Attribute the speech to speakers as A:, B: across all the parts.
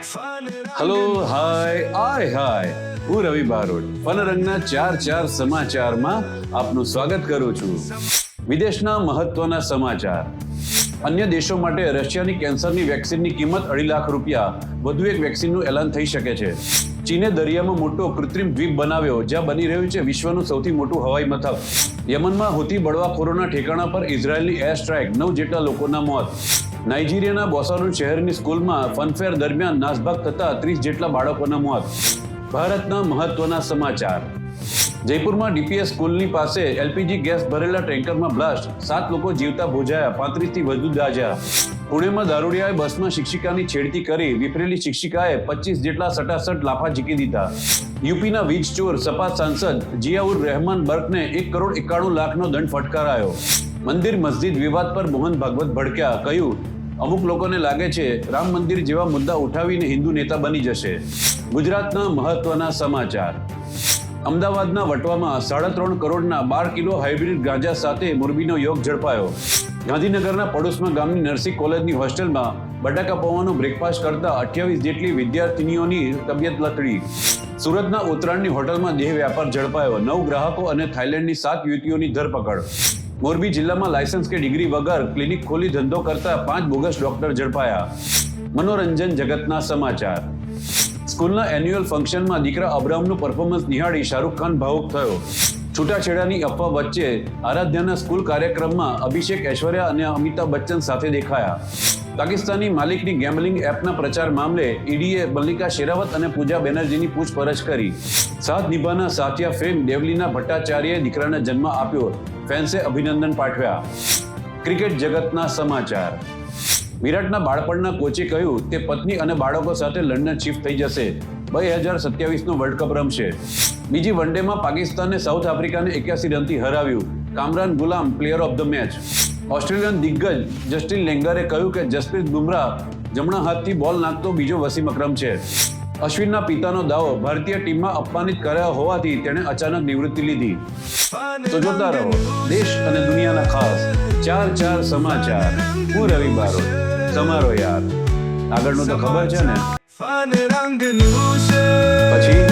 A: Hello hi હું રવિ બારોટ ફનરંગના ચાર સમાચારમાં આપનું સ્વાગત કરું છું. વિદેશના મહત્વના સમાચાર. અન્ય દેશો માટે રશિયાની કેન્સરની વેક્સિનની કિંમત ₹2.5 લાખ. વધુ એક વેક્સિનનું એલાન થઈ શકે છે. ચીને દરિયામાં મોટો કૃત્રિમ દ્વીપ બનાવ્યો જ્યાં બની રહ્યું છે વિશ્વનું સૌથી મોટું હવાઈ મથક. યમનમાં હુતી બળવાખોરોના ઠેકાણા પર ઇઝરાયેલની એર સ્ટ્રાઇક, 9 જેટલા લોકોના મોત. નાઇજીરિયાના બોસાનું શહેરની સ્કૂલમાં ફનફેર દરમિયાન નાસભાગ થતા 30 જેટલા બાળકોના મોત. ભારતના મહત્વના સમાચાર. જયપુરમાં ડીપીએસ સ્કૂલની પાસે એલપીજી ગેસ ભરેલા ટેન્કરમાં બ્લાસ્ટ, 7 લોકો જીવતા ભોજાયા, 35થી વધુ દાઝ્યા. પુણેમાં દારૂડિયાએ બસમાં શિક્ષિકાની છેડતી કરી, વિફરેલી શિક્ષિકાએ 25 જેટલા સટાસટ લાફા ઝીકી દીધા. યુપીના વીજ ચોર સપા સાંસદ જિયાઉર રહેમાન બર્કને ₹1.91 દંડ ફટકારાયો. મંદિર મસ્જિદ વિવાદ પર મોહન ભાગવત ભડક્યા, કહ્યું અમુક લોકોને લાગે છે રામ મંદિર જેવા મુદ્દા ઉઠાવીને હિન્દુ નેતા બની જશે. ગુજરાતના મહત્વના સમાચાર. અમદાવાદના વટવામાં 3.5 કરોડના 12 કિલો હાઇબ્રિડ ગાંજા સાથે મોરબીનો યોગ ઝડપાયો. ગાંધીનગરના પડોશમાં ગામની નર્સિંગ કોલેજની હોસ્ટેલમાં બટાકા પૌવાનો બ્રેકફાસ્ટ કરતા 28 જેટલી વિદ્યાર્થીનીઓની તબિયત લથડી. સુરતના ઉત્તરાયણની હોટલમાં દેહ વ્યાપાર ઝડપાયો. 9 ગ્રાહકો અને થાઇલેન્ડની 7 યુવતીઓની ધરપકડ. મોરબી જિલ્લામાં લાયસન્સ કે ડિગ્રી વગર ક્લિનિક ખોલી ધંધો કરતા 5 બોગસ ડોક્ટર ઝડપાયા. મનોરંજન જગતના સમાચાર. સ્કૂલના એન્યુઅલ ફંક્શનમાં દીકરા અબ્રામનું પરફોર્મન્સ નિહાળી શાહરૂખ ખાન ભાવુક થયો. છૂટાછેડાની અફવા વચ્ચે આરાધ્યાના સ્કૂલ કાર્યક્રમમાં અભિષેક, ઐશ્વર્યા અને અમિતાભ બચ્ચન સાથે દેખાયા. પાકિસ્તાની માલિકની ગેમ્બલિંગ એપના પ્રચાર મામલે ઈડીએ મલ્લિકા શેરાવત અને પૂજા બેનર્જીની પૂછપરછ કરી. સાથ નિભાના સાથિયા ફેમ દેવલીના ભટ્ટાચાર્યએ દીકરાને જન્મ આપ્યો, ફેન્સે અભિનંદન પાઠવ્યા. ક્રિકેટ જગતના સમાચાર. વિરાટના બાળપણના કોચે કહ્યું તે પત્ની અને બાળકો સાથે લંડન શિફ્ટ થઈ જશે. 2027નો વર્લ્ડ કપ રમશે. બીજી વનડેમાં પાકિસ્તાને સાઉથ આફ્રિકાને 81 રનથી હરાવ્યું. કામરાન ગુલામ player of the match. Australian દિગ્ગજ જસ્ટિન લેંગારે કહ્યું કે જસપ્રીત બુમરાહ જમણા હાથથી બોલ નાખતો બીજો વસીમ અકરમ છે. અશ્વિનના પિતાનો દાવો, ભારતીય ટીમમાં અપમાનિત કર્યા હોવાથી તેણે અચાનક નિવૃત્તિ લીધી. તો જોતા રહો દેશ અને દુનિયાના ખાસ ચાર સમાચાર. હું રવિ બારોટ, તમારો યાર. આગળનું તો ખબર છે ને, પછી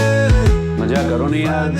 A: મજા કરો ને યાર.